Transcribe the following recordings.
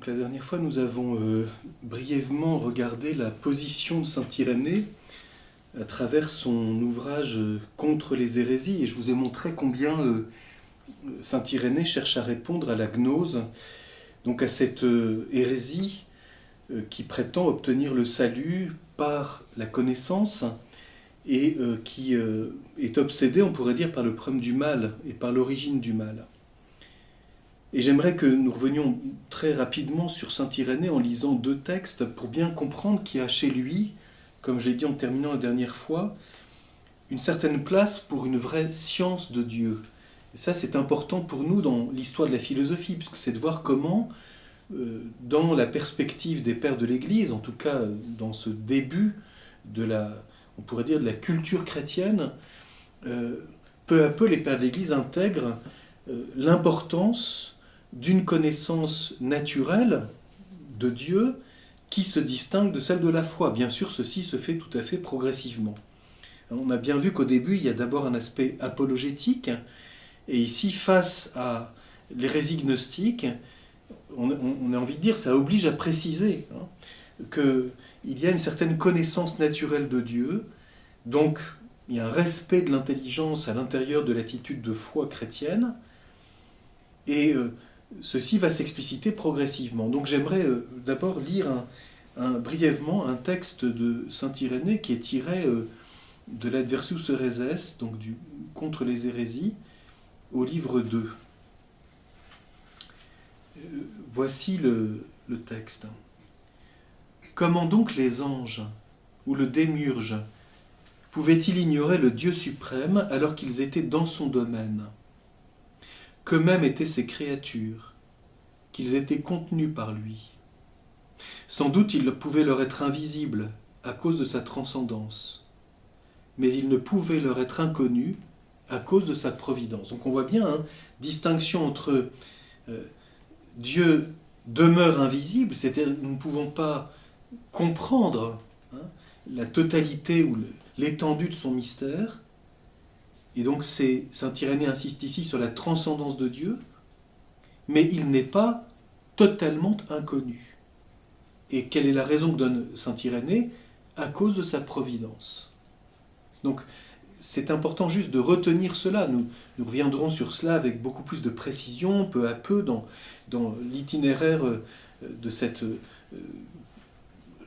la dernière fois, nous avons brièvement regardé la position de saint Irénée à travers son ouvrage Contre les hérésies, et je vous ai montré combien saint Irénée cherche à répondre à la gnose, donc à cette hérésie qui prétend obtenir le salut par la connaissance et qui est obsédée, on pourrait dire, par le problème du mal et par l'origine du mal. Et j'aimerais que nous revenions très rapidement sur saint Irénée en lisant deux textes pour bien comprendre qu'il y a chez lui, comme je l'ai dit en terminant la dernière fois, une certaine place pour une vraie science de Dieu. Et ça, c'est important pour nous dans l'histoire de la philosophie, puisque c'est de voir comment, dans la perspective des pères de l'Église, en tout cas dans ce début de on pourrait dire, de la culture chrétienne, peu à peu, les pères de l'Église intègrent l'importance d'une connaissance naturelle de Dieu qui se distingue de celle de la foi. Bien sûr, ceci se fait tout à fait progressivement. On a bien vu qu'au début, il y a d'abord un aspect apologétique, et ici, face à l'hérésie gnostique, on a envie de dire, ça oblige à préciser qu'il y a une certaine connaissance naturelle de Dieu, donc il y a un respect de l'intelligence à l'intérieur de l'attitude de foi chrétienne, et ceci va s'expliciter progressivement. Donc j'aimerais d'abord lire brièvement un texte de saint Irénée qui est tiré de l'Adversus Héréses, donc du Contre les hérésies, au livre 2. Voici le texte. Comment donc les anges ou le démiurge pouvaient-ils ignorer le Dieu suprême alors qu'ils étaient dans son domaine ? Qu'eux-mêmes étaient ses créatures, qu'ils étaient contenus par lui. Sans doute il pouvait leur être invisible à cause de sa transcendance, mais il ne pouvait leur être inconnu à cause de sa providence. Donc on voit bien, distinction entre Dieu demeure invisible, c'est-à-dire nous ne pouvons pas comprendre la totalité ou l'étendue de son mystère, et donc saint Irénée insiste ici sur la transcendance de Dieu, mais il n'est pas totalement inconnu. Et quelle est la raison que donne saint Irénée ? À cause de sa providence. Donc c'est important juste de retenir cela. Nous reviendrons sur cela avec beaucoup plus de précision, peu à peu, dans l'itinéraire de cette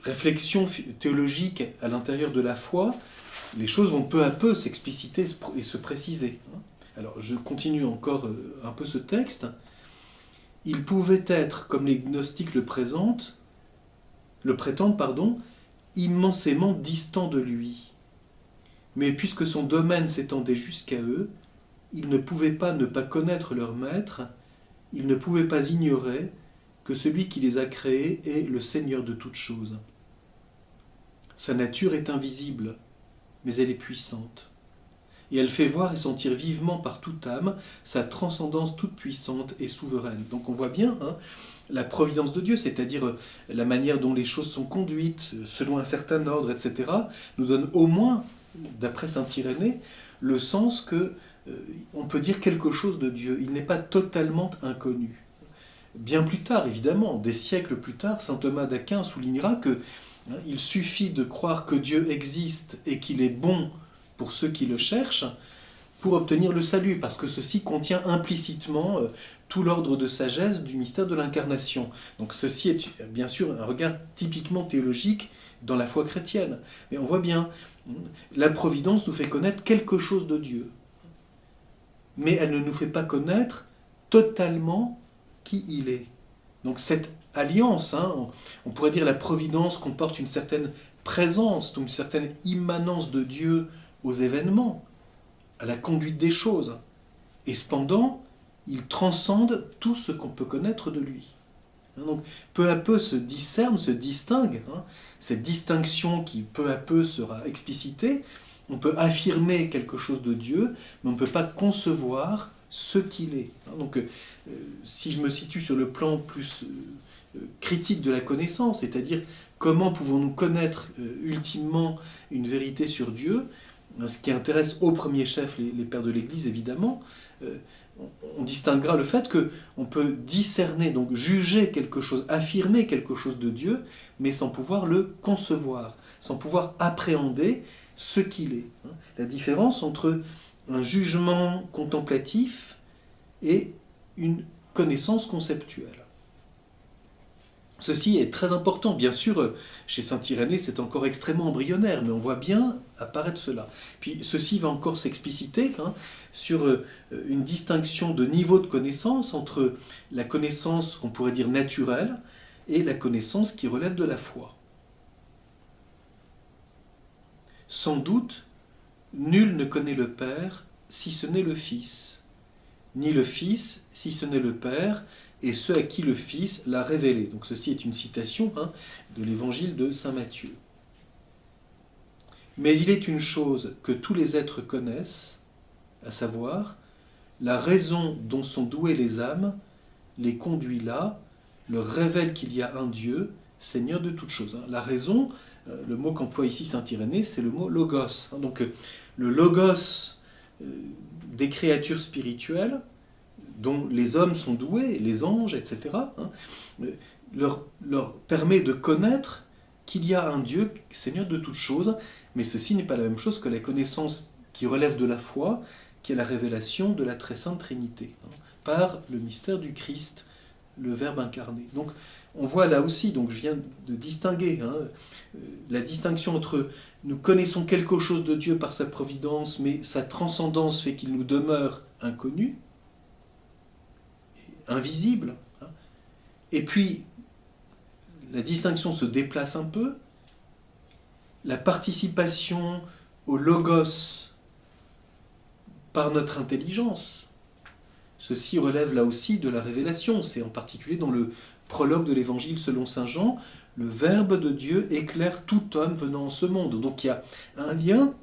réflexion théologique à l'intérieur de la foi. Les choses vont peu à peu s'expliciter et se préciser. Alors, je continue encore un peu ce texte. Il pouvait être, comme les gnostiques le prétendent, immensément distant de lui. Mais puisque son domaine s'étendait jusqu'à eux, ils ne pouvaient pas ne pas connaître leur maître, ils ne pouvaient pas ignorer que celui qui les a créés est le Seigneur de toutes choses. Sa nature est invisible, mais elle est puissante. Et elle fait voir et sentir vivement par toute âme sa transcendance toute puissante et souveraine. Donc on voit bien la providence de Dieu, c'est-à-dire la manière dont les choses sont conduites, selon un certain ordre, etc., nous donne au moins, d'après saint Irénée, le sens que on peut dire quelque chose de Dieu. Il n'est pas totalement inconnu. Bien plus tard, évidemment, des siècles plus tard, saint Thomas d'Aquin soulignera que il suffit de croire que Dieu existe et qu'il est bon pour ceux qui le cherchent pour obtenir le salut, parce que ceci contient implicitement tout l'ordre de sagesse du mystère de l'incarnation. Donc ceci est bien sûr un regard typiquement théologique dans la foi chrétienne. Mais on voit bien, la providence nous fait connaître quelque chose de Dieu. Mais elle ne nous fait pas connaître totalement qui il est. Donc cette alliance, on pourrait dire la providence comporte une certaine présence, donc une certaine immanence de Dieu aux événements, à la conduite des choses. Et cependant, il transcende tout ce qu'on peut connaître de lui. Donc peu à peu se discerne, se distingue, cette distinction qui peu à peu sera explicitée. On peut affirmer quelque chose de Dieu, mais on ne peut pas concevoir ce qu'il est. Donc si je me situe sur le plan plus critique de la connaissance, c'est-à-dire comment pouvons-nous connaître ultimement une vérité sur Dieu, ce qui intéresse au premier chef les pères de l'Église évidemment, on distinguera le fait qu'on peut discerner, donc juger quelque chose, affirmer quelque chose de Dieu, mais sans pouvoir le concevoir, sans pouvoir appréhender ce qu'il est. La différence entre un jugement contemplatif et une connaissance conceptuelle. Ceci est très important. Bien sûr, chez saint Irénée, c'est encore extrêmement embryonnaire, mais on voit bien apparaître cela. Puis ceci va encore s'expliciter sur une distinction de niveau de connaissance entre la connaissance qu'on pourrait dire naturelle et la connaissance qui relève de la foi. Sans doute, nul ne connaît le Père si ce n'est le Fils, ni le Fils si ce n'est le Père, et ceux à qui le Fils l'a révélé. Donc ceci est une citation de l'évangile de saint Matthieu. Mais il est une chose que tous les êtres connaissent, à savoir, la raison dont sont douées les âmes les conduit là, leur révèle qu'il y a un Dieu, Seigneur de toutes choses. La raison, le mot qu'emploie ici saint Irénée, c'est le mot logos. Donc le logos des créatures spirituelles, dont les hommes sont doués, les anges, etc., leur permet de connaître qu'il y a un Dieu, Seigneur de toutes choses, mais ceci n'est pas la même chose que la connaissance qui relève de la foi, qui est la révélation de la très sainte Trinité, par le mystère du Christ, le Verbe incarné. Donc on voit là aussi, donc je viens de distinguer la distinction entre nous connaissons quelque chose de Dieu par sa providence, mais sa transcendance fait qu'il nous demeure inconnu, invisible. Et puis, la distinction se déplace un peu. La participation au logos par notre intelligence, ceci relève là aussi de la révélation. C'est en particulier dans le prologue de l'Évangile selon saint Jean, le Verbe de Dieu éclaire tout homme venant en ce monde. Donc il y a un lien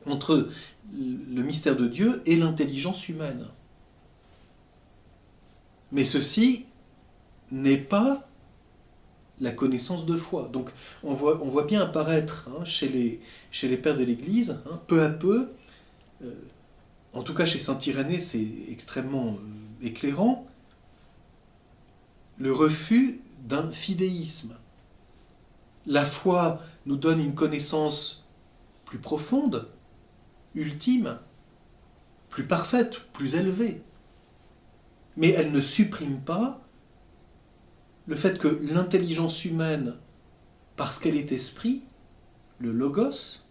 entre le mystère de Dieu et l'intelligence humaine. Mais ceci n'est pas la connaissance de foi. Donc on voit bien apparaître chez les pères de l'Église, peu à peu, en tout cas chez saint Irénée c'est extrêmement éclairant, le refus d'un fidéisme. La foi nous donne une connaissance plus profonde, ultime, plus parfaite, plus élevée. Mais elle ne supprime pas le fait que l'intelligence humaine, parce qu'elle est esprit, le logos,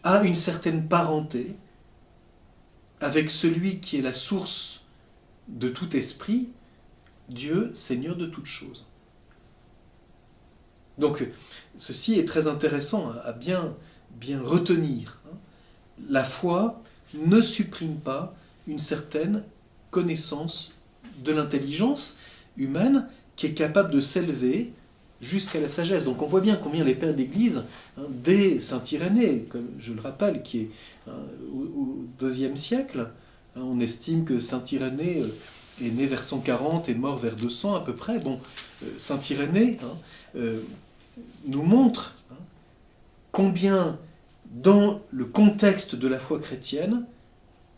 a une certaine parenté avec celui qui est la source de tout esprit, Dieu, Seigneur de toutes choses. Donc, ceci est très intéressant à bien retenir. La foi ne supprime pas une certaine connaissance de l'intelligence humaine qui est capable de s'élever jusqu'à la sagesse. Donc on voit bien combien les pères d'Église, dès saint Irénée, comme je le rappelle, qui est au IIe siècle, on estime que saint Irénée est né vers 140 et mort vers 200 à peu près. Bon, saint Irénée nous montre combien, dans le contexte de la foi chrétienne,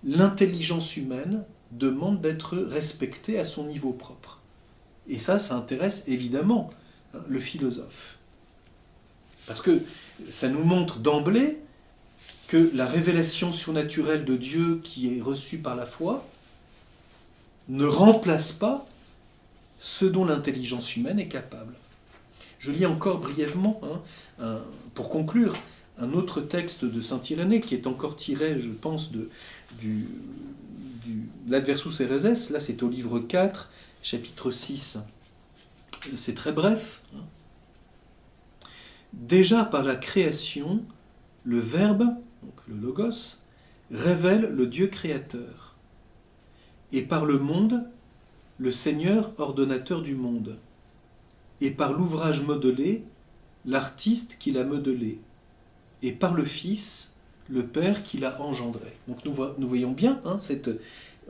l'intelligence humaine demande d'être respectée à son niveau propre. Et ça intéresse évidemment le philosophe. Parce que ça nous montre d'emblée que la révélation surnaturelle de Dieu qui est reçue par la foi ne remplace pas ce dont l'intelligence humaine est capable. Je lis encore brièvement, pour conclure, un autre texte de saint Irénée qui est encore tiré, je pense, du l'Adversus Hereses. Là, c'est au livre 4, chapitre 6. C'est très bref. Déjà par la création, le Verbe, donc le Logos, révèle le Dieu créateur. Et par le monde, le Seigneur ordonnateur du monde. Et par l'ouvrage modelé, l'artiste qui l'a modelé. Et par le Fils, le Père qui l'a engendré. Donc nous voyons bien,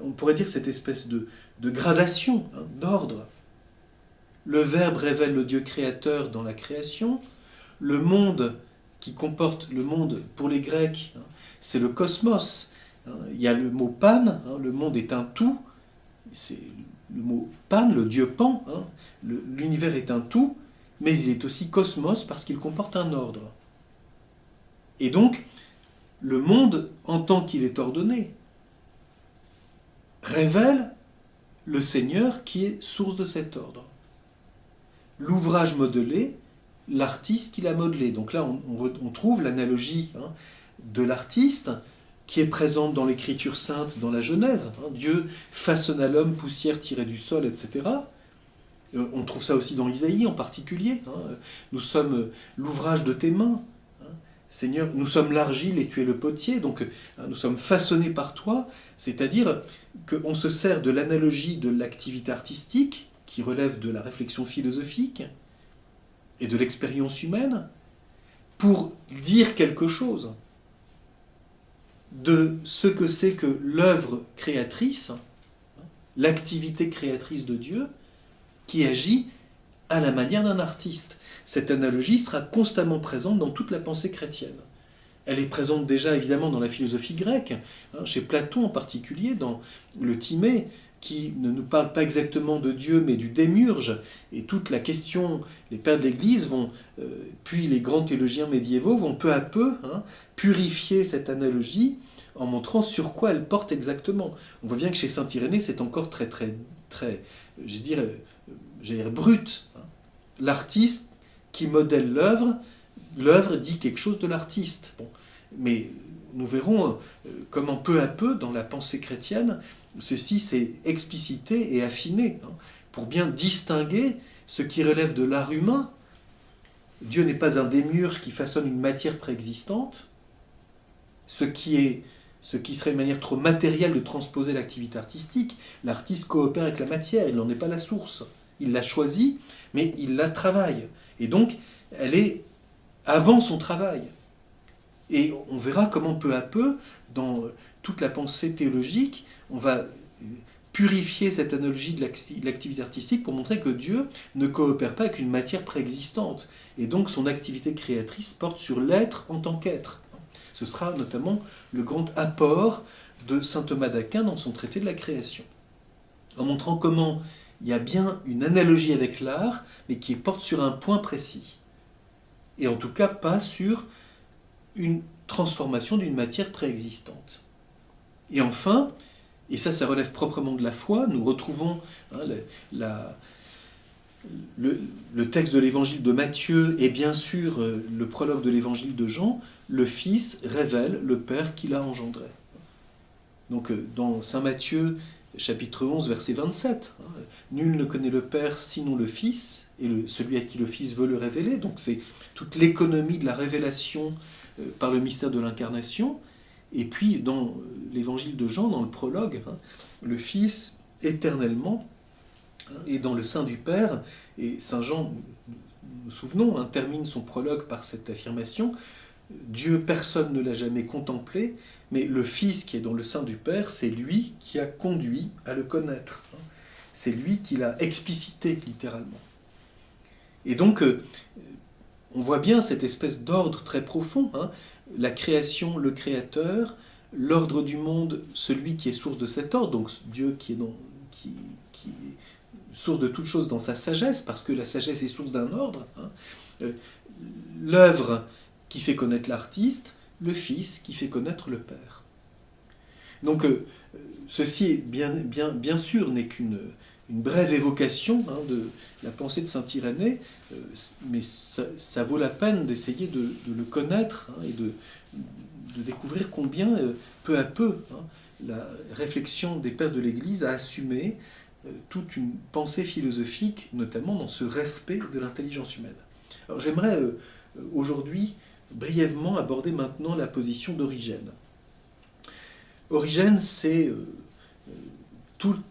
on pourrait dire cette espèce de gradation, d'ordre. Le Verbe révèle le Dieu créateur dans la création. Le monde qui comporte le monde pour les Grecs, c'est le cosmos, Il y a le mot pan, le monde est un tout, c'est le mot pan, le dieu Pan, l'univers est un tout, mais il est aussi cosmos parce qu'il comporte un ordre. Et donc, le monde, en tant qu'il est ordonné, révèle le Seigneur qui est source de cet ordre. L'ouvrage modelé, l'artiste qui l'a modelé. Donc là, on trouve l'analogie de l'artiste qui est présente dans l'Écriture sainte, dans la Genèse. Dieu façonna l'homme, poussière tirée du sol, etc. On trouve ça aussi dans Isaïe en particulier. Nous sommes l'ouvrage de tes mains. Seigneur, nous sommes l'argile et tu es le potier, donc nous sommes façonnés par toi, c'est-à-dire qu'on se sert de l'analogie de l'activité artistique, qui relève de la réflexion philosophique et de l'expérience humaine, pour dire quelque chose de ce que c'est que l'œuvre créatrice, l'activité créatrice de Dieu, qui agit à la manière d'un artiste. Cette analogie sera constamment présente dans toute la pensée chrétienne. Elle est présente déjà évidemment dans la philosophie grecque, chez Platon en particulier, dans le Timée, qui ne nous parle pas exactement de Dieu, mais du démiurge. Et toute la question, les pères de l'Église vont, puis les grands théologiens médiévaux vont peu à peu purifier cette analogie en montrant sur quoi elle porte exactement. On voit bien que chez saint Irénée, c'est encore très, je dirais brut. L'artiste qui modèle l'œuvre, l'œuvre dit quelque chose de l'artiste. Bon. Mais nous verrons comment peu à peu, dans la pensée chrétienne, ceci s'est explicité et affiné, pour bien distinguer ce qui relève de l'art humain. Dieu n'est pas un démiurge qui façonne une matière préexistante, ce qui serait une manière trop matérielle de transposer l'activité artistique. L'artiste coopère avec la matière, il n'en est pas la source. Il l'a choisie, mais il la travaille. Et donc, elle est avant son travail. Et on verra comment peu à peu, dans toute la pensée théologique, on va purifier cette analogie de l'activité artistique pour montrer que Dieu ne coopère pas avec une matière préexistante. Et donc son activité créatrice porte sur l'être en tant qu'être. Ce sera notamment le grand apport de saint Thomas d'Aquin dans son traité de la création, en montrant comment il y a bien une analogie avec l'art, mais qui porte sur un point précis. Et en tout cas pas sur une transformation d'une matière préexistante. Et enfin, et ça relève proprement de la foi, nous retrouvons le texte de l'évangile de Matthieu et bien sûr le prologue de l'évangile de Jean. Le Fils révèle le Père qui l'a engendré. Donc dans saint Matthieu, chapitre 11, verset 27, nul ne connaît le Père sinon le Fils, et celui à qui le Fils veut le révéler. Donc c'est toute l'économie de la révélation par le mystère de l'incarnation. Et puis dans l'évangile de Jean, dans le prologue, le Fils éternellement est dans le sein du Père. Et saint Jean, nous souvenons, termine son prologue par cette affirmation: Dieu, personne ne l'a jamais contemplé, mais le Fils qui est dans le sein du Père, c'est lui qui a conduit à le connaître. C'est lui qui l'a explicité, littéralement. Et donc, on voit bien cette espèce d'ordre très profond. La création, le Créateur, l'ordre du monde, celui qui est source de cet ordre, donc Dieu qui est source de toute chose dans sa sagesse, parce que la sagesse est source d'un ordre. L'œuvre qui fait connaître l'artiste, le Fils qui fait connaître le Père. Donc, ceci, bien sûr, n'est qu'une brève évocation de la pensée de saint Irénée, mais ça vaut la peine d'essayer de le connaître et de découvrir combien, peu à peu, la réflexion des pères de l'Église a assumé toute une pensée philosophique, notamment dans ce respect de l'intelligence humaine. Alors j'aimerais aujourd'hui brièvement aborder maintenant la position d'Origène. Origène, c'est toute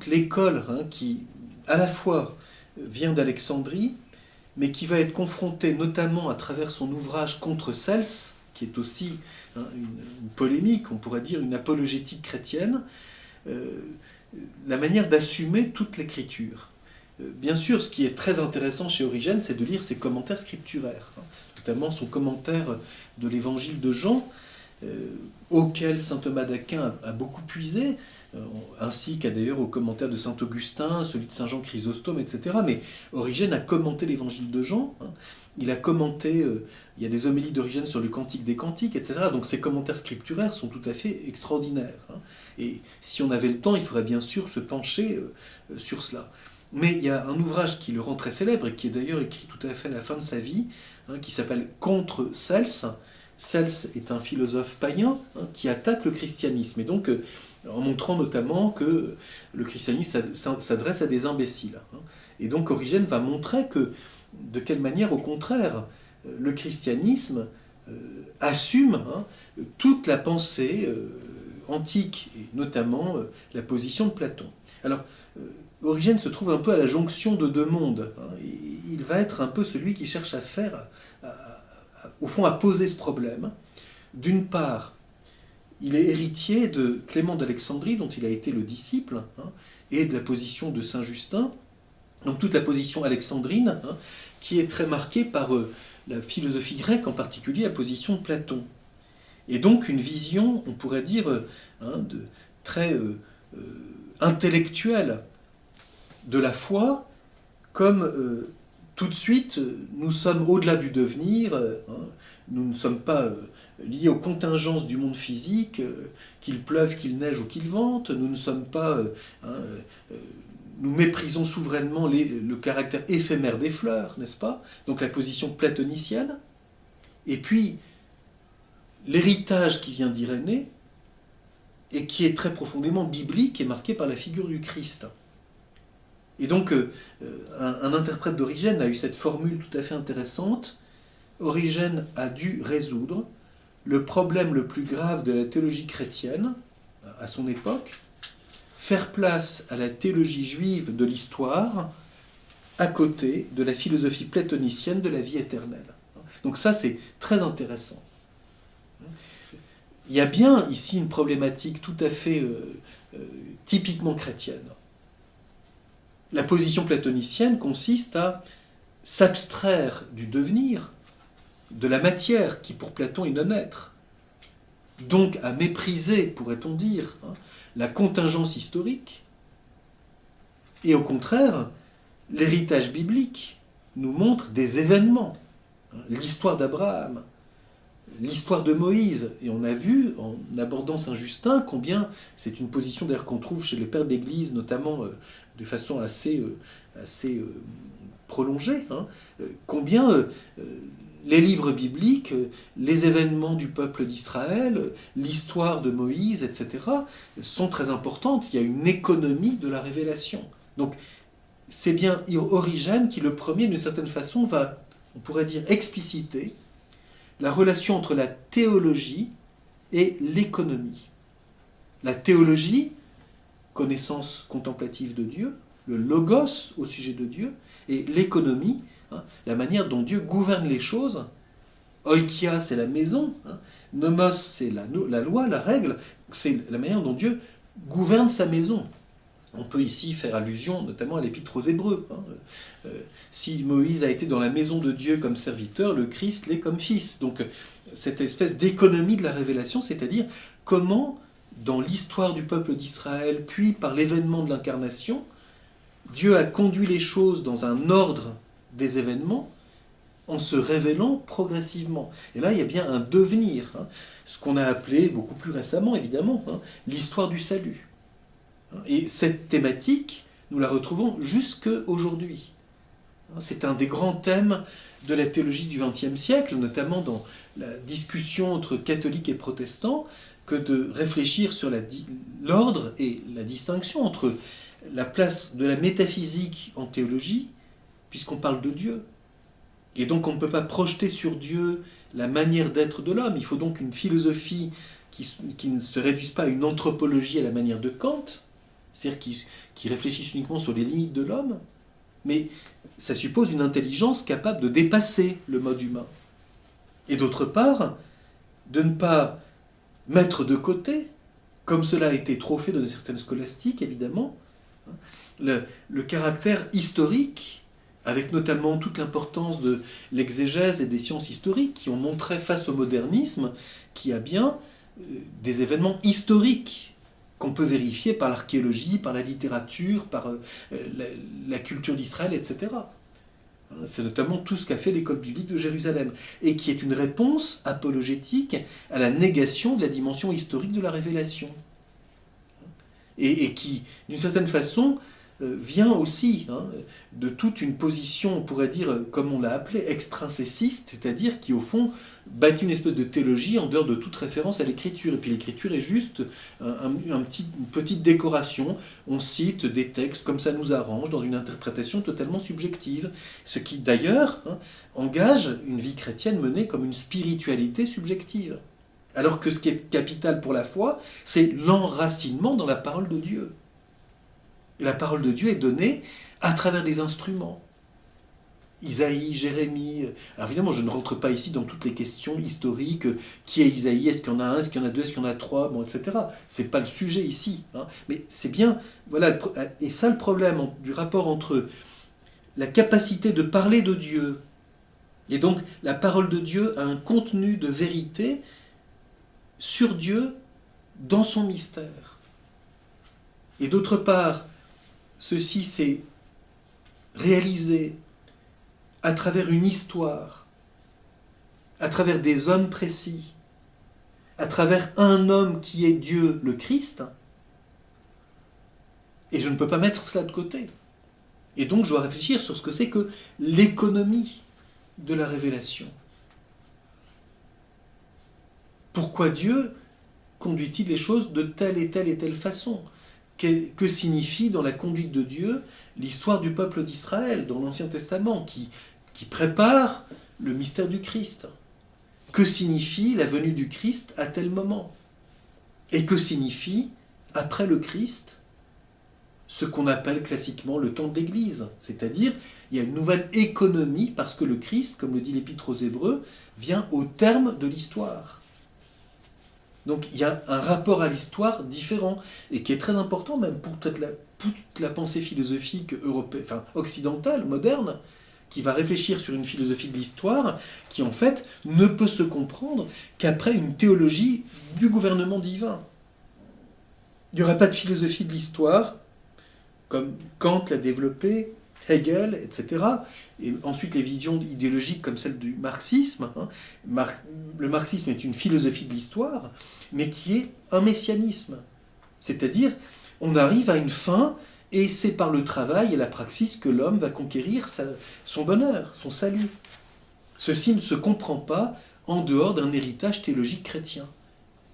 l'école qui, à la fois, vient d'Alexandrie, mais qui va être confrontée notamment à travers son ouvrage Contre Cels, qui est aussi une polémique, on pourrait dire une apologétique chrétienne, la manière d'assumer toute l'écriture. Bien sûr, ce qui est très intéressant chez Origène, c'est de lire ses commentaires scripturaires, notamment son commentaire de l'évangile de Jean, auquel saint Thomas d'Aquin a beaucoup puisé, ainsi qu'à d'ailleurs au commentaire de saint Augustin, celui de saint Jean Chrysostome, etc. Mais Origène a commenté l'évangile de Jean, hein. Il a commenté, il y a des homélies d'Origène sur le Cantique des Cantiques, etc. Donc ces commentaires scripturaires sont tout à fait extraordinaires, hein. Et si on avait le temps, il faudrait bien sûr se pencher sur cela. Mais il y a un ouvrage qui le rend très célèbre, et qui est d'ailleurs écrit tout à fait à la fin de sa vie, hein, qui s'appelle Contre Cels. Cels est un philosophe païen, hein, qui attaque le christianisme, et donc en montrant notamment que le christianisme s'adresse à des imbéciles, hein. Et donc Origène va montrer que, de quelle manière, au contraire, le christianisme assume, hein, toute la pensée antique, et notamment la position de Platon. Alors, Origène se trouve un peu à la jonction de deux mondes, hein. Il va être un peu celui qui cherche à faire, au fond, à poser ce problème. D'une part, il est héritier de Clément d'Alexandrie, dont il a été le disciple, hein, et de la position de Saint Justin, donc toute la position alexandrine, hein, qui est très marquée par la philosophie grecque, en particulier la position de Platon. Et donc une vision, on pourrait dire, hein, très intellectuelle de la foi, comme tout de suite, nous sommes au-delà du devenir, hein, nous ne sommes pas liés aux contingences du monde physique, qu'il pleuve, qu'il neige ou qu'il vente, nous ne sommes pas... nous méprisons souverainement le caractère éphémère des fleurs, n'est-ce pas? Donc la position platonicienne. Et puis, l'héritage qui vient d'Irénée, et qui est très profondément biblique, est marqué par la figure du Christ. Et donc, un interprète d'Origène a eu cette formule tout à fait intéressante. Origène a dû résoudre le problème le plus grave de la théologie chrétienne, à son époque, faire place à la théologie juive de l'histoire, à côté de la philosophie platonicienne de la vie éternelle. Donc ça, c'est très intéressant. Il y a bien ici une problématique tout à fait typiquement chrétienne. La position platonicienne consiste à s'abstraire du devenir, de la matière qui pour Platon est non-être, donc à mépriser, pourrait-on dire, hein, la contingence historique, et au contraire, l'héritage biblique nous montre des événements, hein, l'histoire d'Abraham, l'histoire de Moïse, et on a vu, en abordant Saint Justin, combien, c'est une position d'ailleurs qu'on trouve chez les pères d'Église, notamment de façon assez prolongée, hein, combien les livres bibliques, les événements du peuple d'Israël, l'histoire de Moïse, etc., sont très importantes. Il y a une économie de la révélation. Donc, c'est bien Origène qui, le premier, d'une certaine façon, va, on pourrait dire, expliciter la relation entre la théologie et l'économie. La théologie, connaissance contemplative de Dieu, le logos au sujet de Dieu, et l'économie, hein, la manière dont Dieu gouverne les choses. Oikia, c'est la maison, hein, nomos, c'est la loi, la règle, c'est la manière dont Dieu gouverne sa maison. On peut ici faire allusion notamment à l'Épître aux Hébreux, hein. Si Moïse a été dans la maison de Dieu comme serviteur, le Christ l'est comme fils. Donc cette espèce d'économie de la révélation, c'est-à-dire comment, dans l'histoire du peuple d'Israël, puis par l'événement de l'incarnation, Dieu a conduit les choses dans un ordre des événements en se révélant progressivement. Et là, il y a bien un devenir, hein, ce qu'on a appelé beaucoup plus récemment, évidemment, hein, l'histoire du salut. Et cette thématique, nous la retrouvons jusque aujourd'hui. C'est un des grands thèmes de la théologie du XXe siècle, notamment dans la discussion entre catholiques et protestants, que de réfléchir sur l'ordre et la distinction entre la place de la métaphysique en théologie, puisqu'on parle de Dieu. Et donc on ne peut pas projeter sur Dieu la manière d'être de l'homme. Il faut donc une philosophie qui ne se réduise pas à une anthropologie à la manière de Kant, c'est-à-dire qui réfléchisse uniquement sur les limites de l'homme, mais ça suppose une intelligence capable de dépasser le mode humain. Et d'autre part, de ne pas mettre de côté, comme cela a été trop fait dans certaines scolastiques, évidemment, le caractère historique, avec notamment toute l'importance de l'exégèse et des sciences historiques qui ont montré face au modernisme qu'il y a bien des événements historiques qu'on peut vérifier par l'archéologie, par la littérature, par la culture d'Israël, etc. C'est notamment tout ce qu'a fait l'école biblique de Jérusalem, et qui est une réponse apologétique à la négation de la dimension historique de la révélation. Et qui, d'une certaine façon, vient aussi de toute une position, on pourrait dire, comme on l'a appelé, extrinséciste, c'est-à-dire qui, au fond, bâtit une espèce de théologie en dehors de toute référence à l'écriture. Et puis l'écriture est juste une petite décoration. On cite des textes comme ça nous arrange, dans une interprétation totalement subjective. Ce qui, d'ailleurs, engage une vie chrétienne menée comme une spiritualité subjective. Alors que ce qui est capital pour la foi, c'est l'enracinement dans la parole de Dieu. Et la parole de Dieu est donnée à travers des instruments. Isaïe, Jérémie. Alors évidemment, je ne rentre pas ici dans toutes les questions historiques. Qui est Isaïe? Est-ce qu'il y en a un? Est-ce qu'il y en a deux? Est-ce qu'il y en a trois? Bon, etc. C'est pas le sujet ici. Mais c'est bien. Voilà. Et ça, le problème du rapport entre la capacité de parler de Dieu, et donc la parole de Dieu a un contenu de vérité sur Dieu dans son mystère. Et d'autre part, ceci s'est réalisé à travers une histoire, à travers des hommes précis, à travers un homme qui est Dieu, le Christ, et je ne peux pas mettre cela de côté. Et donc je dois réfléchir sur ce que c'est que l'économie de la révélation. Pourquoi Dieu conduit-il les choses de telle et telle et telle façon? Que signifie dans la conduite de Dieu l'histoire du peuple d'Israël dans l'Ancien Testament qui prépare le mystère du Christ? Que signifie la venue du Christ à tel moment? Et que signifie, après le Christ, ce qu'on appelle classiquement le temps de l'Église? C'est-à-dire, il y a une nouvelle économie parce que le Christ, comme le dit l'Épître aux Hébreux, vient au terme de l'histoire. Donc il y a un rapport à l'histoire différent, et qui est très important même pour toute la pensée philosophique européenne, occidentale, moderne, qui va réfléchir sur une philosophie de l'histoire qui en fait ne peut se comprendre qu'après une théologie du gouvernement divin. Il n'y aurait pas de philosophie de l'histoire, comme Kant l'a développé, Hegel, etc. Et ensuite les visions idéologiques comme celle du marxisme. Le marxisme est une philosophie de l'histoire, mais qui est un messianisme. C'est-à-dire, on arrive à une fin, et c'est par le travail et la praxis que l'homme va conquérir son bonheur, son salut. Ceci ne se comprend pas en dehors d'un héritage théologique chrétien.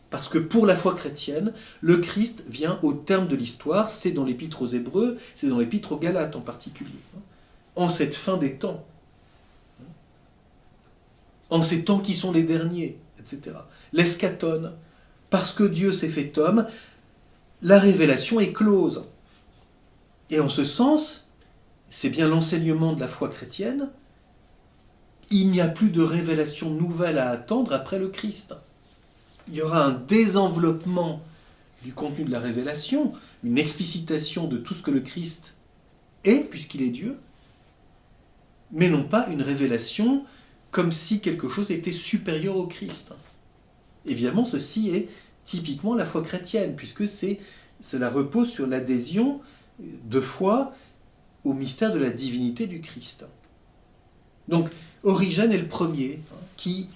Parce que pour la foi chrétienne, le Christ vient au terme de l'histoire, c'est dans l'Épître aux Hébreux, c'est dans l'Épître aux Galates en particulier. En cette fin des temps. En ces temps qui sont les derniers, etc. L'eschatone. Parce que Dieu s'est fait homme, la révélation est close. Et en ce sens, c'est bien l'enseignement de la foi chrétienne, il n'y a plus de révélation nouvelle à attendre après le Christ. Il y aura un désenveloppement du contenu de la révélation, une explicitation de tout ce que le Christ est, puisqu'il est Dieu, mais non pas une révélation comme si quelque chose était supérieur au Christ. Évidemment, ceci est typiquement la foi chrétienne, puisque cela repose sur l'adhésion de foi au mystère de la divinité du Christ. Donc, Origène est le premier qui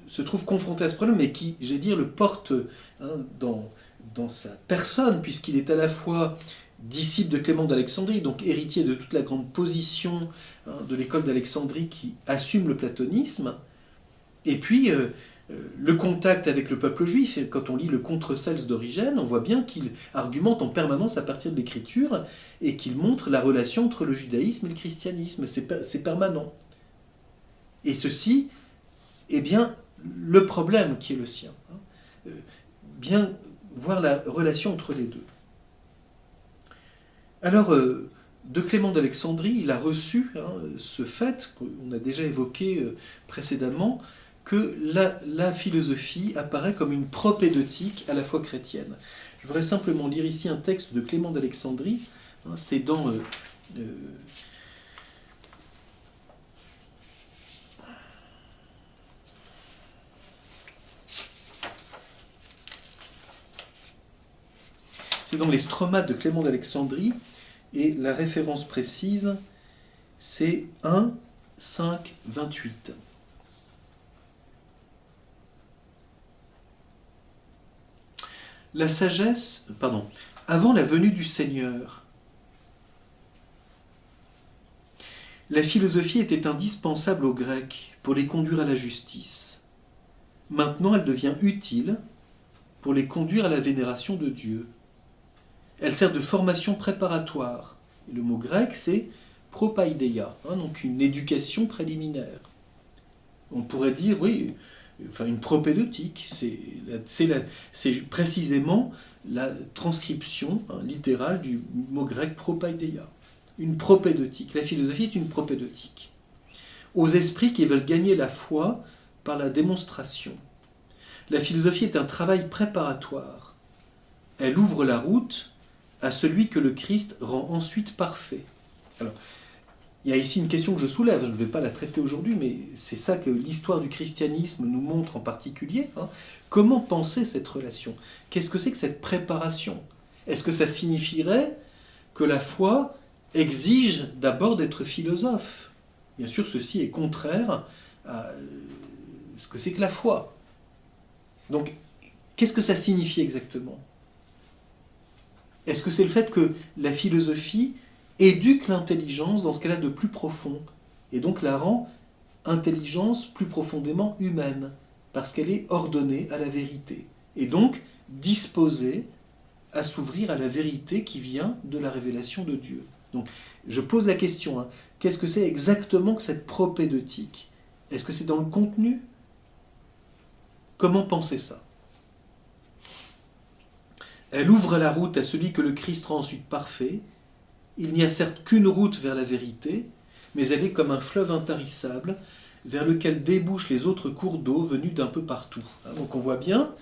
se trouve confronté à ce problème, mais qui, j'ai dire, le porte dans sa personne, puisqu'il est à la fois disciple de Clément d'Alexandrie, donc héritier de toute la grande position de l'école d'Alexandrie qui assume le platonisme, et puis le contact avec le peuple juif. Quand on lit le Contre-Cels d'Origène, on voit bien qu'il argumente en permanence à partir de l'Écriture, et qu'il montre la relation entre le judaïsme et le christianisme, c'est permanent. Et ceci est bien le problème qui est le sien. Bien voir la relation entre les deux. Alors, de Clément d'Alexandrie, il a reçu ce fait, qu'on a déjà évoqué précédemment, que la philosophie apparaît comme une propédeutique à la foi chrétienne. Je voudrais simplement lire ici un texte de Clément d'Alexandrie, c'est dans C'est dans les Stromates de Clément d'Alexandrie, et la référence précise, c'est 1, 5, 28. La sagesse, avant la venue du Seigneur, la philosophie était indispensable aux Grecs pour les conduire à la justice. Maintenant, elle devient utile pour les conduire à la vénération de Dieu. Elle sert de formation préparatoire. Et le mot grec, c'est propaideia, donc une éducation préliminaire. On pourrait dire, oui, une propédeutique, c'est précisément la transcription littérale du mot grec propaideia. Une propédeutique. La philosophie est une propédeutique. Aux esprits qui veulent gagner la foi par la démonstration. La philosophie est un travail préparatoire. Elle ouvre la route à celui que le Christ rend ensuite parfait. Alors, il y a ici une question que je soulève, je ne vais pas la traiter aujourd'hui, mais c'est ça que l'histoire du christianisme nous montre en particulier. Comment penser cette relation? Qu'est-ce que c'est que cette préparation? Est-ce que ça signifierait que la foi exige d'abord d'être philosophe? Bien sûr, ceci est contraire à ce que c'est que la foi. Donc, qu'est-ce que ça signifie exactement? Est-ce que c'est le fait que la philosophie éduque l'intelligence dans ce qu'elle a de plus profond, et donc la rend intelligence plus profondément humaine, parce qu'elle est ordonnée à la vérité, et donc disposée à s'ouvrir à la vérité qui vient de la révélation de Dieu. Donc, je pose la question, qu'est-ce que c'est exactement que cette propédeutique? Est-ce que c'est dans le contenu? Comment penser ça? Elle ouvre la route à celui que le Christ rend ensuite parfait. Il n'y a certes qu'une route vers la vérité, mais elle est comme un fleuve intarissable vers lequel débouchent les autres cours d'eau venus d'un peu partout. Donc on voit bien,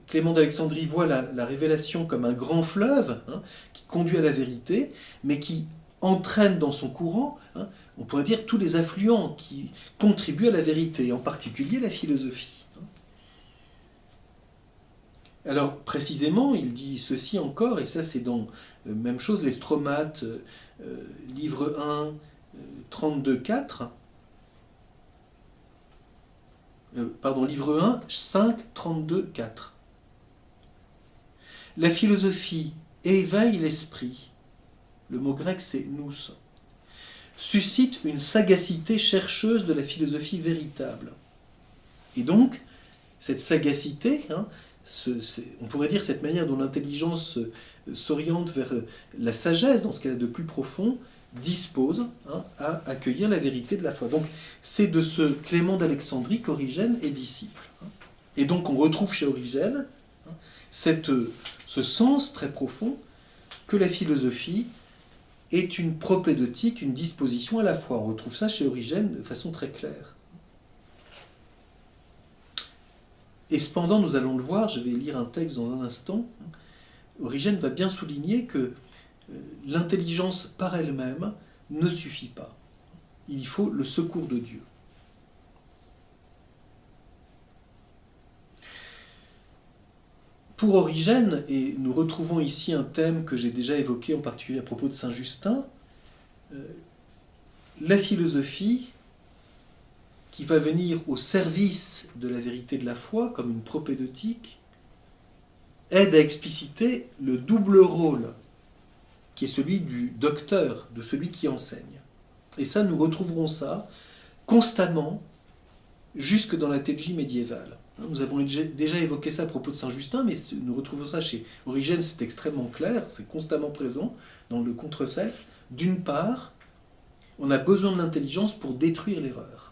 Clément d'Alexandrie voit la révélation comme un grand fleuve qui conduit à la vérité, mais qui entraîne dans son courant, on pourrait dire, tous les affluents qui contribuent à la vérité, en particulier la philosophie. Alors, précisément, il dit ceci encore, et ça c'est dans, même chose, les Stromates, livre 1, 32-4, livre 1, 5, 32-4. La philosophie éveille l'esprit, le mot grec c'est nous, suscite une sagacité chercheuse de la philosophie véritable. Et donc, cette sagacité, on pourrait dire cette manière dont l'intelligence s'oriente vers la sagesse, dans ce qu'elle a de plus profond, dispose à accueillir la vérité de la foi. Donc c'est de ce Clément d'Alexandrie qu'Origène est disciple. Et donc on retrouve chez Origène ce sens très profond que la philosophie est une propédeutique, une disposition à la foi. On retrouve ça chez Origène de façon très claire. Et cependant, nous allons le voir, je vais lire un texte dans un instant, Origène va bien souligner que l'intelligence par elle-même ne suffit pas. Il faut le secours de Dieu. Pour Origène, et nous retrouvons ici un thème que j'ai déjà évoqué en particulier à propos de Saint Justin, la philosophie qui va venir au service de la vérité de la foi, comme une propédeutique, aide à expliciter le double rôle qui est celui du docteur, de celui qui enseigne. Et ça, nous retrouverons ça constamment jusque dans la théologie médiévale. Nous avons déjà évoqué ça à propos de Saint Justin, mais nous retrouvons ça chez Origène, c'est extrêmement clair, c'est constamment présent dans le Contre Cels. D'une part, on a besoin de l'intelligence pour détruire l'erreur.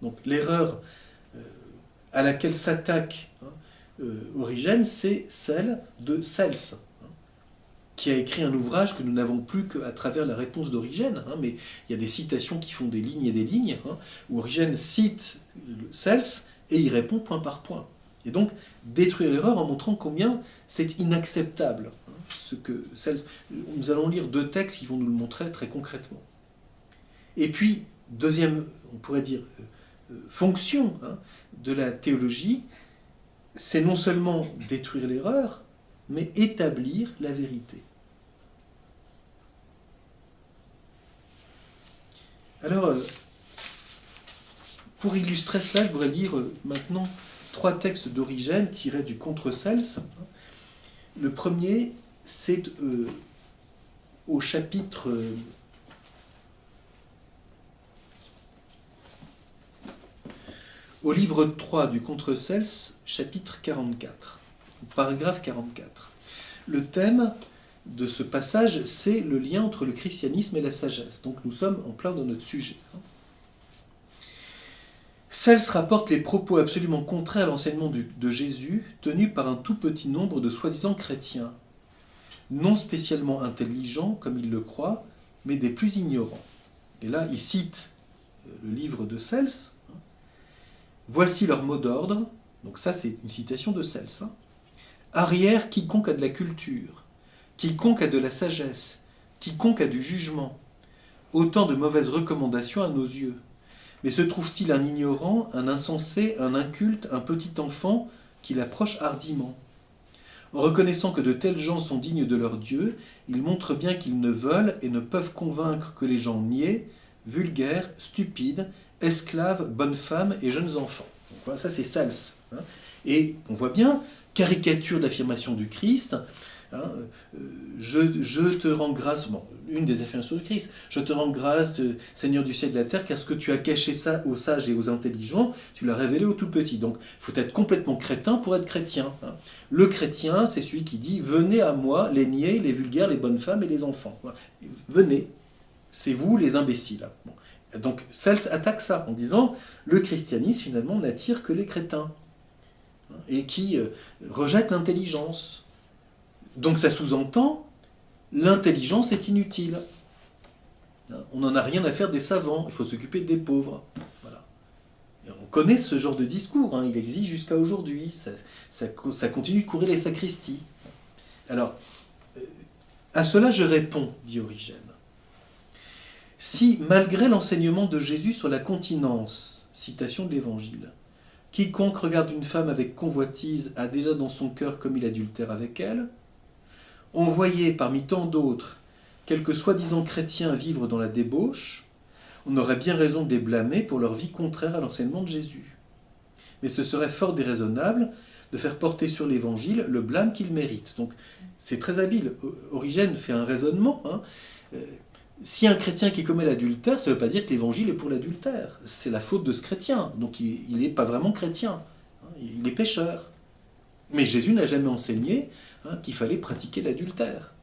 Donc l'erreur à laquelle s'attaque Origène, c'est celle de Cels, qui a écrit un ouvrage que nous n'avons plus qu'à travers la réponse d'Origène, mais il y a des citations qui font des lignes et des lignes, où Origène cite Cels et il répond point par point. Et donc détruire l'erreur en montrant combien c'est inacceptable. Ce que Cels, nous allons lire 2 textes qui vont nous le montrer très concrètement. Et puis, deuxième, on pourrait dire, fonction de la théologie, c'est non seulement détruire l'erreur, mais établir la vérité. Alors, pour illustrer cela, je voudrais lire maintenant 3 textes d'Origène tirés du Contre Cels. Le premier, c'est au chapitre... au livre 3 du Contre Cels, chapitre 44, paragraphe 44. Le thème de ce passage, c'est le lien entre le christianisme et la sagesse. Donc nous sommes en plein dans notre sujet. Cels rapporte les propos absolument contraires à l'enseignement de Jésus, tenus par un tout petit nombre de soi-disant chrétiens, non spécialement intelligents, comme ils le croient, mais des plus ignorants. Et là, il cite le livre de Cels. Voici leur mot d'ordre. Donc ça, c'est une citation de Cels. Arrière quiconque a de la culture, quiconque a de la sagesse, quiconque a du jugement. Autant de mauvaises recommandations à nos yeux. Mais se trouve-t-il un ignorant, un insensé, un inculte, un petit enfant qui l'approche hardiment ? En reconnaissant que de tels gens sont dignes de leur Dieu, ils montrent bien qu'ils ne veulent et ne peuvent convaincre que les gens niais, vulgaires, stupides, esclaves, bonnes femmes et jeunes enfants. Donc voilà, ça c'est Cels. Et on voit bien, caricature de l'affirmation du Christ, je te rends grâce, bon, une des affirmations du Christ, je te rends grâce, Seigneur du ciel et de la terre, car ce que tu as caché ça aux sages et aux intelligents, tu l'as révélé aux tout petits. Donc il faut être complètement crétin pour être chrétien. Le chrétien, c'est celui qui dit, venez à moi, les niais, les vulgaires, les bonnes femmes et les enfants. Venez, c'est vous les imbéciles. Bon. Donc Cels attaque ça en disant, le christianisme finalement n'attire que les crétins, et qui rejettent l'intelligence. Donc ça sous-entend, l'intelligence est inutile. On n'en a rien à faire des savants, il faut s'occuper des pauvres. Voilà. Et on connaît ce genre de discours, il existe jusqu'à aujourd'hui, ça continue de courir les sacristies. Alors, à cela je réponds, dit Origène. Si, malgré l'enseignement de Jésus sur la continence, citation de l'Évangile, quiconque regarde une femme avec convoitise a déjà dans son cœur commis l'adultère avec elle, on voyait parmi tant d'autres quelques soi-disant chrétiens vivre dans la débauche, on aurait bien raison de les blâmer pour leur vie contraire à l'enseignement de Jésus. Mais ce serait fort déraisonnable de faire porter sur l'Évangile le blâme qu'il mérite. Donc c'est très habile. Origène fait un raisonnement. Si un chrétien qui commet l'adultère, ça ne veut pas dire que l'Évangile est pour l'adultère. C'est la faute de ce chrétien. Donc il n'est pas vraiment chrétien. Il est pécheur. Mais Jésus n'a jamais enseigné qu'il fallait pratiquer l'adultère.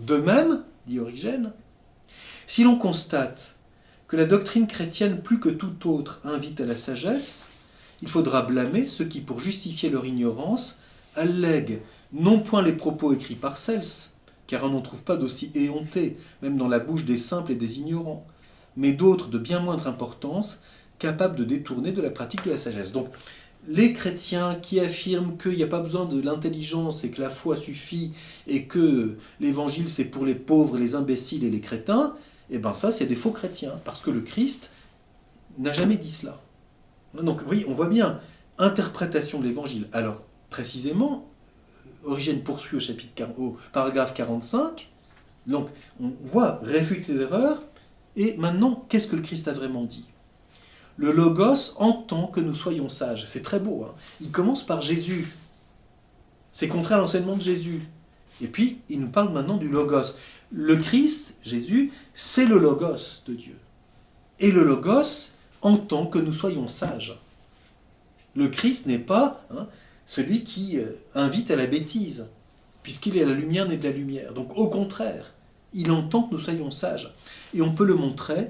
De même, dit Origène, si l'on constate que la doctrine chrétienne, plus que toute autre, invite à la sagesse, il faudra blâmer ceux qui, pour justifier leur ignorance, allèguent non point les propos écrits par Cels, car on n'en trouve pas d'aussi éhontés, même dans la bouche des simples et des ignorants, mais d'autres de bien moindre importance, capables de détourner de la pratique de la sagesse. Donc, les chrétiens qui affirment qu'il n'y a pas besoin de l'intelligence et que la foi suffit et que l'évangile c'est pour les pauvres, les imbéciles et les crétins, eh bien ça c'est des faux chrétiens, parce que le Christ n'a jamais dit cela. Donc vous voyez, on voit bien, interprétation de l'évangile. Alors précisément, Origène poursuit au paragraphe 45, donc on voit réfuter l'erreur, et maintenant qu'est-ce que le Christ a vraiment dit ? Le Logos entend que nous soyons sages. C'est très beau. Il commence par Jésus. C'est contraire à l'enseignement de Jésus. Et puis, il nous parle maintenant du Logos. Le Christ, Jésus, c'est le Logos de Dieu. Et le Logos entend que nous soyons sages. Le Christ n'est pas celui qui invite à la bêtise, puisqu'il est la lumière née de la lumière. Donc, au contraire, il entend que nous soyons sages. Et on peut le montrer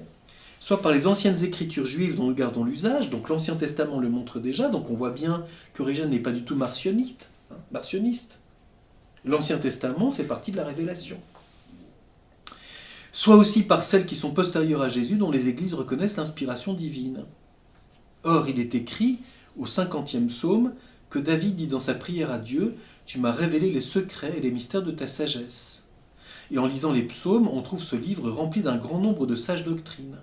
soit par les anciennes écritures juives dont nous gardons l'usage, donc l'Ancien Testament le montre déjà, donc on voit bien qu'Origène n'est pas du tout marcioniste. L'Ancien Testament fait partie de la révélation. Soit aussi par celles qui sont postérieures à Jésus, dont les églises reconnaissent l'inspiration divine. Or, il est écrit, au 50e psaume, que David dit dans sa prière à Dieu, « Tu m'as révélé les secrets et les mystères de ta sagesse. » Et en lisant les psaumes, on trouve ce livre rempli d'un grand nombre de sages doctrines.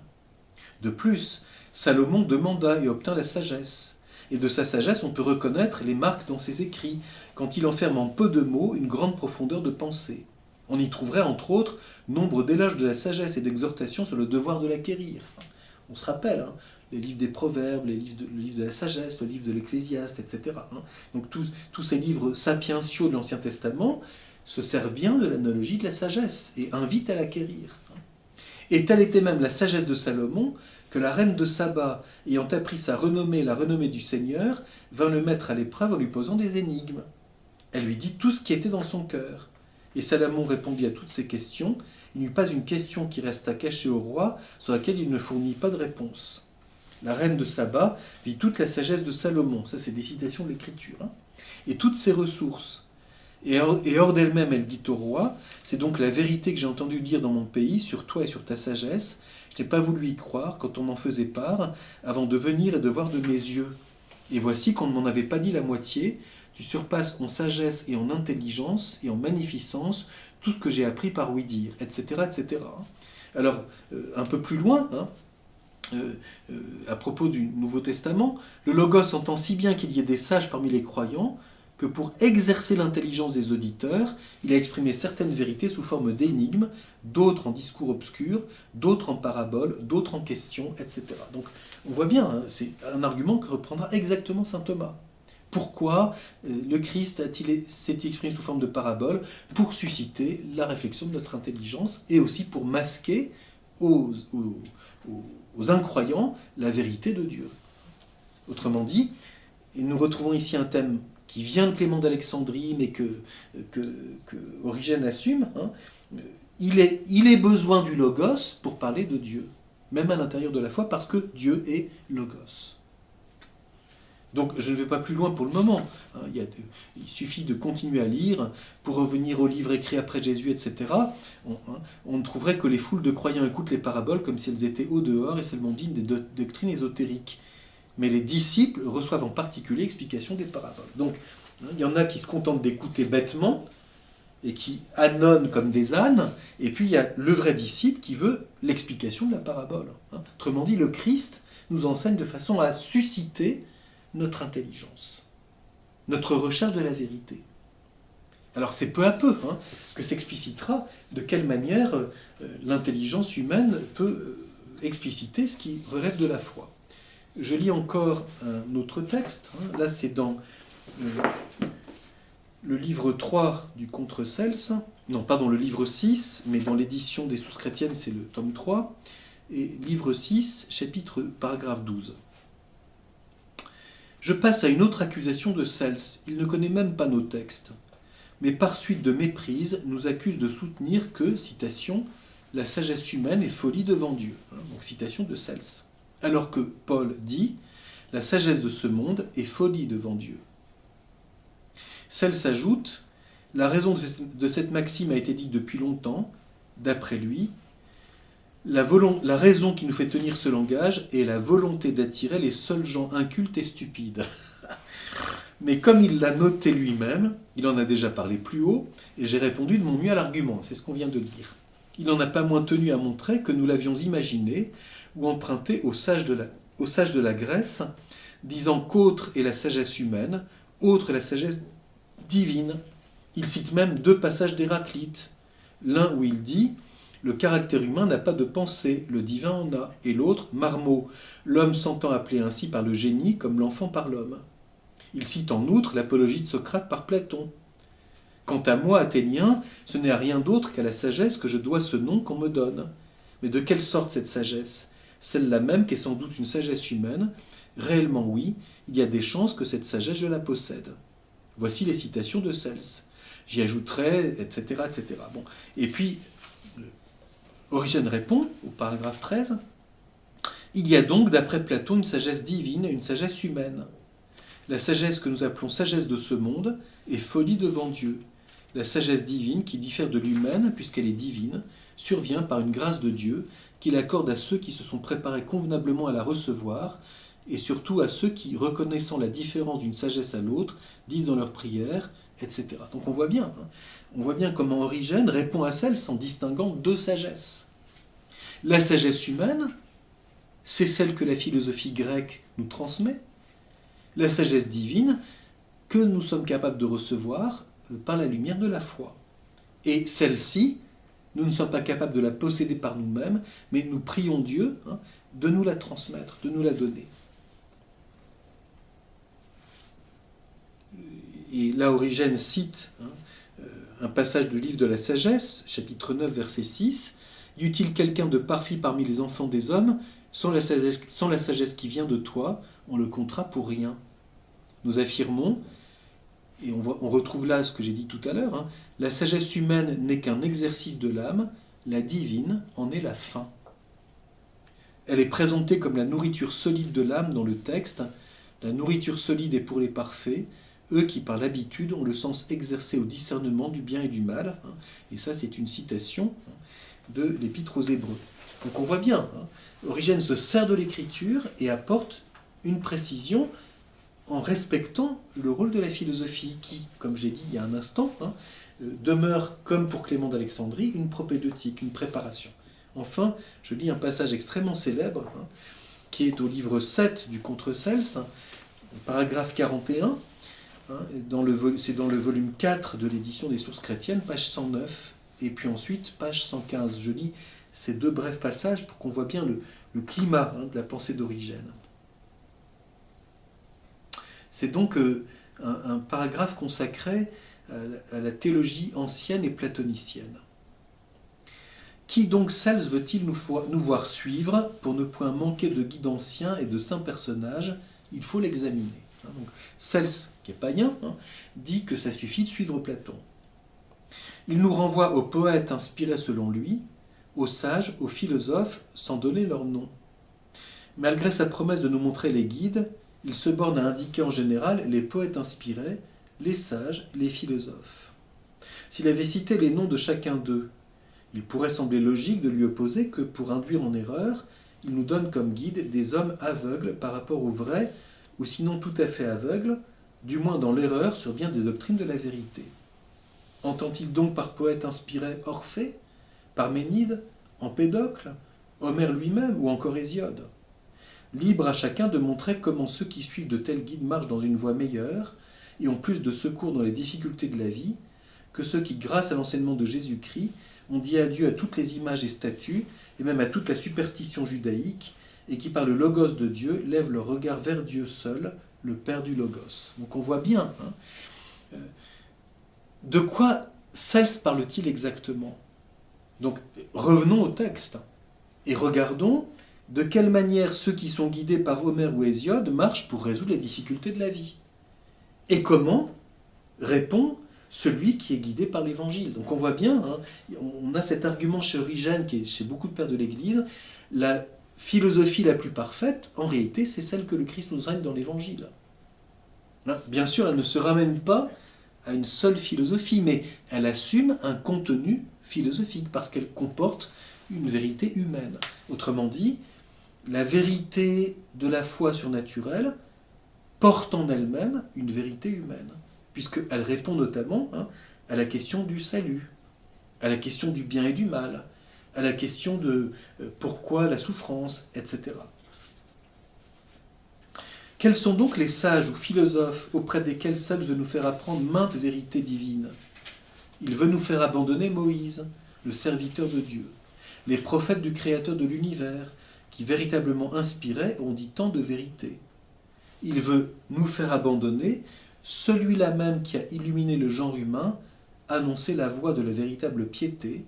De plus, Salomon demanda et obtint la sagesse. et de sa sagesse on peut reconnaître les marques dans ses écrits, quand il enferme en peu de mots une grande profondeur de pensée. On y trouverait entre autres nombre d'éloges de la sagesse et d'exhortations sur le devoir de l'acquérir. On se rappelle, les livres des Proverbes, le livre de la sagesse, le livre de l'Ecclésiaste, etc. Donc tous ces livres sapientiaux de l'Ancien Testament se servent bien de l'analogie de la sagesse et invitent à l'acquérir. Et telle était même la sagesse de Salomon que la reine de Saba, ayant appris sa renommée et la renommée du Seigneur, vint le mettre à l'épreuve en lui posant des énigmes. Elle lui dit tout ce qui était dans son cœur. Et Salomon répondit à toutes ces questions. Il n'y eut pas une question qui resta cachée au roi sur laquelle il ne fournit pas de réponse. La reine de Saba vit toute la sagesse de Salomon. Ça, c'est des citations de l'Écriture. Et toutes ses ressources. Et hors d'elle-même, elle dit au roi, c'est donc la vérité que j'ai entendu dire dans mon pays sur toi et sur ta sagesse. Je n'ai pas voulu y croire quand on m'en faisait part, avant de venir et de voir de mes yeux. Et voici qu'on ne m'en avait pas dit la moitié. Tu surpasses en sagesse et en intelligence et en magnificence tout ce que j'ai appris par ouï-dire, etc., etc. Alors, un peu plus loin, à propos du Nouveau Testament, le Logos entend si bien qu'il y ait des sages parmi les croyants que pour exercer l'intelligence des auditeurs, il a exprimé certaines vérités sous forme d'énigmes, d'autres en discours obscurs, d'autres en paraboles, d'autres en questions, etc. Donc on voit bien, c'est un argument que reprendra exactement saint Thomas. Pourquoi le Christ s'est-il exprimé sous forme de parabole? Pour susciter la réflexion de notre intelligence et aussi pour masquer aux incroyants la vérité de Dieu. Autrement dit, nous retrouvons ici un thème qui vient de Clément d'Alexandrie, mais que Origène assume. Il est besoin du Logos pour parler de Dieu, même à l'intérieur de la foi, parce que Dieu est Logos. Donc je ne vais pas plus loin pour le moment. Il suffit de continuer à lire. Pour revenir aux livres écrits après Jésus, etc., on ne trouverait que les foules de croyants écoutent les paraboles comme si elles étaient au dehors et seulement dignes des doctrines ésotériques. Mais les disciples reçoivent en particulier explication des paraboles. Donc il y en a qui se contentent d'écouter bêtement et qui ânonnent comme des ânes, et puis il y a le vrai disciple qui veut l'explication de la parabole. Autrement dit, le Christ nous enseigne de façon à susciter notre intelligence, notre recherche de la vérité. Alors c'est peu à peu que s'explicitera de quelle manière l'intelligence humaine peut expliciter ce qui relève de la foi. Je lis encore un autre texte, là c'est dans le livre 3 du Contre Cels, non pardon, le livre 6, mais dans l'édition des sources chrétiennes c'est le tome 3, et livre 6, chapitre, paragraphe 12. Je passe à une autre accusation de Cels. Il ne connaît même pas nos textes. Mais par suite de méprise, nous accuse de soutenir que, citation, la sagesse humaine est folie devant Dieu. Donc citation de Cels. Alors que Paul dit, la sagesse de ce monde est folie devant Dieu. Cels ajoute, la raison de cette maxime a été dite depuis longtemps, d'après lui, la raison qui nous fait tenir ce langage est la volonté d'attirer les seuls gens incultes et stupides. Mais comme il l'a noté lui-même, il en a déjà parlé plus haut, et j'ai répondu de mon mieux à l'argument, c'est ce qu'on vient de dire. Il n'en a pas moins tenu à montrer que nous l'avions imaginé ou emprunté aux sages de la Grèce, disant qu'autre est la sagesse humaine, autre est la sagesse divine. Il cite même 2 passages d'Héraclite, l'un où il dit « Le caractère humain n'a pas de pensée, le divin en a. » Et l'autre, Marmot, « L'homme s'entend appeler ainsi par le génie comme l'enfant par l'homme. » Il cite en outre l'apologie de Socrate par Platon. « Quant à moi, Athénien, ce n'est à rien d'autre qu'à la sagesse que je dois ce nom qu'on me donne. Mais de quelle sorte cette sagesse? Celle-là même qui est sans doute une sagesse humaine. Réellement oui, il y a des chances que cette sagesse je la possède. » Voici les citations de Cels. J'y ajouterai, etc., etc. Bon. Et puis, Origène répond, au paragraphe 13, « Il y a donc, d'après Platon, une sagesse divine et une sagesse humaine. La sagesse que nous appelons sagesse de ce monde est folie devant Dieu. La sagesse divine, qui diffère de l'humaine, puisqu'elle est divine, survient par une grâce de Dieu qu'il accorde à ceux qui se sont préparés convenablement à la recevoir, et surtout à ceux qui, reconnaissant la différence d'une sagesse à l'autre, disent dans leurs prières, etc. » Donc on voit bien comment Origène répond à Cels en distinguant 2 sagesses. La sagesse humaine, c'est celle que la philosophie grecque nous transmet, la sagesse divine que nous sommes capables de recevoir par la lumière de la foi. Et celle-ci, nous ne sommes pas capables de la posséder par nous-mêmes, mais nous prions Dieu de nous la transmettre, de nous la donner. Et là, Origène cite un passage du livre de la sagesse, chapitre 9, verset 6. « Y eut-il quelqu'un de parfait parmi les enfants des hommes, sans la sagesse qui vient de toi, on le comptera pour rien. » Nous affirmons, et on retrouve là ce que j'ai dit tout à l'heure, la sagesse humaine n'est qu'un exercice de l'âme, la divine en est la fin. Elle est présentée comme la nourriture solide de l'âme dans le texte. La nourriture solide est pour les parfaits, eux qui par l'habitude ont le sens exercé au discernement du bien et du mal. Et ça, c'est une citation de l'Épître aux Hébreux. Donc on voit bien, Origène se sert de l'écriture et apporte une précision en respectant le rôle de la philosophie qui, comme j'ai dit il y a un instant, demeure, comme pour Clément d'Alexandrie, une propédeutique, une préparation. Enfin, je lis un passage extrêmement célèbre, qui est au livre 7 du Contre Cels, paragraphe 41, c'est dans le volume 4 de l'édition des Sources chrétiennes, page 109, et puis ensuite page 115. Je lis ces deux brefs passages pour qu'on voit bien le climat de la pensée d'Origène. C'est donc un paragraphe consacré à la théologie ancienne et platonicienne. Qui donc Cels veut-il nous voir suivre pour ne point manquer de guide ancien et de saints personnages? Il faut l'examiner. Donc, Cels, qui est païen, dit que ça suffit de suivre Platon. Il nous renvoie aux poètes inspirés selon lui, aux sages, aux philosophes, sans donner leur nom. Malgré sa promesse de nous montrer les guides, il se borne à indiquer en général les poètes inspirés, les sages, les philosophes. S'il avait cité les noms de chacun d'eux, il pourrait sembler logique de lui opposer que, pour induire en erreur, il nous donne comme guide des hommes aveugles par rapport au vrai, ou sinon tout à fait aveugles, du moins dans l'erreur sur bien des doctrines de la vérité. Entend-il donc par poète inspiré Orphée, Parménide, Empédocle, Homère lui-même ou encore Hésiode? Libre à chacun de montrer comment ceux qui suivent de tels guides marchent dans une voie meilleure et ont plus de secours dans les difficultés de la vie que ceux qui, grâce à l'enseignement de Jésus-Christ, ont dit adieu à toutes les images et statues et même à toute la superstition judaïque et qui, par le Logos de Dieu, lèvent leur regard vers Dieu seul, le Père du Logos. Donc on voit bien. De quoi Cels parle-t-il exactement? Donc revenons au texte et regardons de quelle manière ceux qui sont guidés par Homère ou Hésiode marchent pour résoudre les difficultés de la vie. Et comment répond celui qui est guidé par l'Évangile. Donc on voit bien, on a cet argument chez Origène, qui est chez beaucoup de pères de l'Église, la philosophie la plus parfaite, en réalité, c'est celle que le Christ nous enseigne dans l'Évangile. Bien sûr, elle ne se ramène pas à une seule philosophie, mais elle assume un contenu philosophique, parce qu'elle comporte une vérité humaine. Autrement dit, la vérité de la foi surnaturelle porte en elle-même une vérité humaine, puisqu'elle répond notamment à la question du salut, à la question du bien et du mal, à la question de pourquoi la souffrance, etc. Quels sont donc les sages ou philosophes auprès desquels Cels veut nous faire apprendre maintes vérités divines? Il veut nous faire abandonner Moïse, le serviteur de Dieu, les prophètes du Créateur de l'univers, qui véritablement inspiraient ont dit tant de vérités. Il veut nous faire abandonner celui-là même qui a illuminé le genre humain, annonçait la voie de la véritable piété,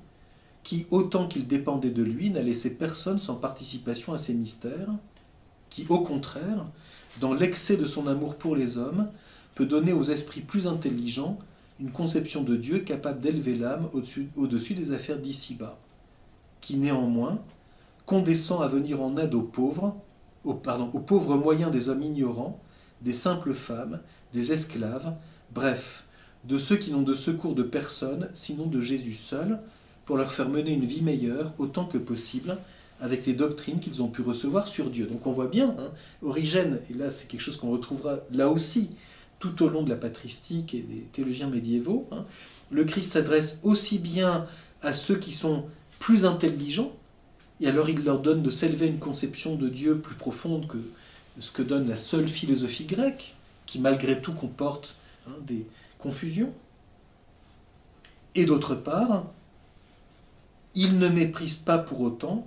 qui, autant qu'il dépendait de lui, n'a laissé personne sans participation à ses mystères, qui, au contraire, dans l'excès de son amour pour les hommes, peut donner aux esprits plus intelligents une conception de Dieu capable d'élever l'âme au-dessus des affaires d'ici-bas, qui néanmoins condescend à venir en aide aux pauvres moyens des hommes ignorants, des simples femmes, des esclaves, bref, de ceux qui n'ont de secours de personne, sinon de Jésus seul, pour leur faire mener une vie meilleure, autant que possible, avec les doctrines qu'ils ont pu recevoir sur Dieu. Donc on voit bien, Origène, et là c'est quelque chose qu'on retrouvera là aussi, tout au long de la patristique et des théologiens médiévaux, le Christ s'adresse aussi bien à ceux qui sont plus intelligents, et alors il leur donne de s'élever une conception de Dieu plus profonde ce que donne la seule philosophie grecque, qui malgré tout comporte des confusions. Et d'autre part, il ne méprise pas pour autant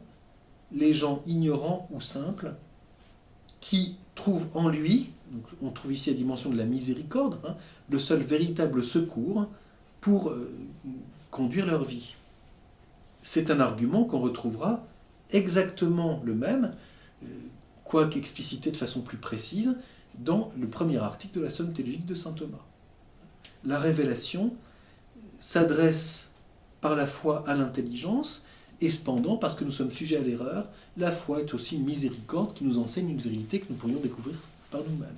les gens ignorants ou simples qui trouvent en lui, donc on trouve ici la dimension de la miséricorde, le seul véritable secours pour conduire leur vie. C'est un argument qu'on retrouvera exactement le même, quoique explicité de façon plus précise, dans le premier article de la Somme théologique de saint Thomas. La révélation s'adresse par la foi à l'intelligence, et cependant, parce que nous sommes sujets à l'erreur, la foi est aussi une miséricorde qui nous enseigne une vérité que nous pourrions découvrir par nous-mêmes.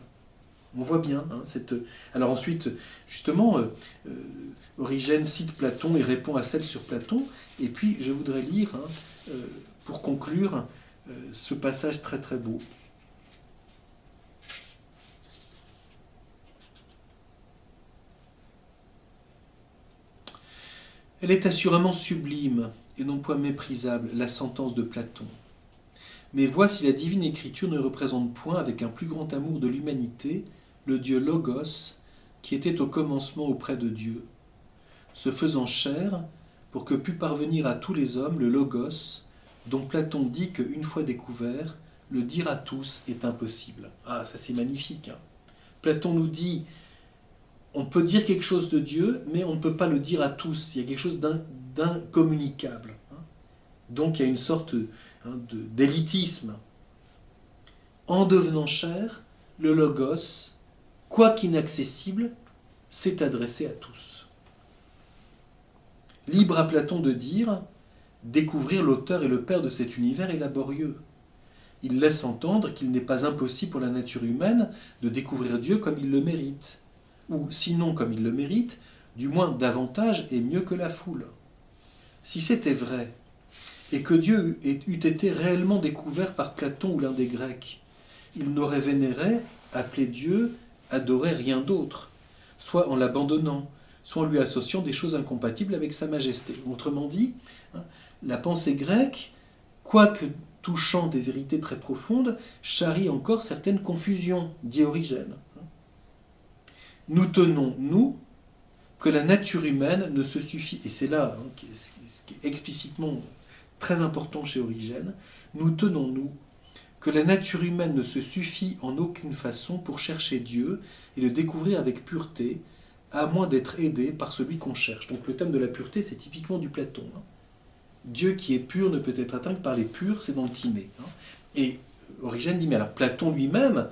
On voit bien cette... Alors ensuite, justement, Origène cite Platon et répond à celle sur Platon, et puis je voudrais lire, pour conclure, ce passage très très beau. Elle est assurément sublime et non point méprisable, la sentence de Platon. Mais voici la divine écriture ne représente point avec un plus grand amour de l'humanité le Dieu Logos qui était au commencement auprès de Dieu, se faisant chair pour que pût parvenir à tous les hommes le Logos dont Platon dit qu'une fois découvert, le dire à tous est impossible. Ah, ça c'est magnifique. Platon nous dit on peut dire quelque chose de Dieu, mais on ne peut pas le dire à tous. Il y a quelque chose d'incommunicable. Donc il y a une sorte d'élitisme. En devenant chair, le Logos, quoique inaccessible, s'est adressé à tous. Libre à Platon de dire « Découvrir l'auteur et le père de cet univers est laborieux ». Il laisse entendre qu'il n'est pas impossible pour la nature humaine de découvrir Dieu comme il le mérite. Ou sinon comme il le mérite, du moins davantage et mieux que la foule. Si c'était vrai, et que Dieu eût été réellement découvert par Platon ou l'un des Grecs, il n'aurait vénéré, appelé Dieu, adoré rien d'autre, soit en l'abandonnant, soit en lui associant des choses incompatibles avec sa majesté. Autrement dit, la pensée grecque, quoique touchant des vérités très profondes, charrie encore certaines confusions, dit Origène. Nous tenons, nous, que la nature humaine ne se suffit, et c'est là ce qui est explicitement très important chez Origène, nous tenons, nous, que la nature humaine ne se suffit en aucune façon pour chercher Dieu et le découvrir avec pureté, à moins d'être aidé par celui qu'on cherche. Donc le thème de la pureté, c'est typiquement du Platon. Dieu qui est pur ne peut être atteint que par les purs, c'est dans le Timée. Et Origène dit, mais alors Platon lui-même,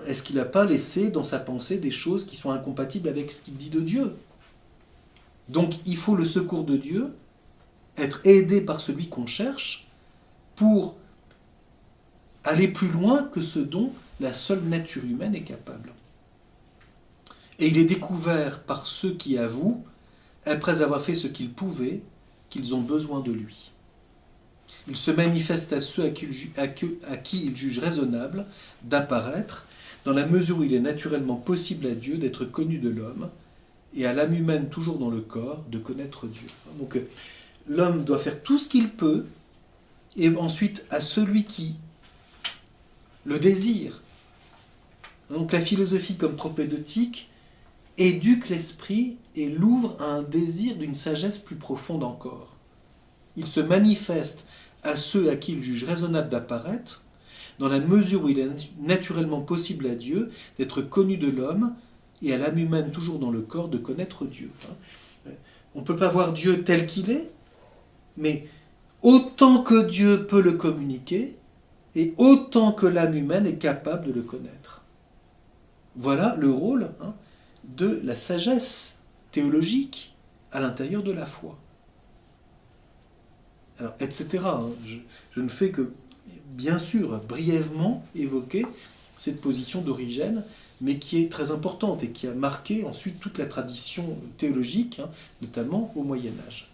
est-ce qu'il n'a pas laissé dans sa pensée des choses qui sont incompatibles avec ce qu'il dit de Dieu? Donc il faut le secours de Dieu, être aidé par celui qu'on cherche, pour aller plus loin que ce dont la seule nature humaine est capable. Et il est découvert par ceux qui avouent, après avoir fait ce qu'ils pouvaient, qu'ils ont besoin de lui. Il se manifeste à ceux à qui il juge raisonnable d'apparaître, dans la mesure où il est naturellement possible à Dieu d'être connu de l'homme, et à l'âme humaine toujours dans le corps de connaître Dieu. Donc l'homme doit faire tout ce qu'il peut, et ensuite à celui qui le désire. Donc la philosophie comme propédeutique éduque l'esprit et l'ouvre à un désir d'une sagesse plus profonde encore. Il se manifeste à ceux à qui il juge raisonnable d'apparaître, dans la mesure où il est naturellement possible à Dieu d'être connu de l'homme et à l'âme humaine toujours dans le corps de connaître Dieu. On ne peut pas voir Dieu tel qu'il est, mais autant que Dieu peut le communiquer et autant que l'âme humaine est capable de le connaître. Voilà le rôle de la sagesse théologique à l'intérieur de la foi. Alors, etc. Je ne fais que, bien sûr, brièvement évoquer cette position d'Origène, mais qui est très importante et qui a marqué ensuite toute la tradition théologique, notamment au Moyen-Âge.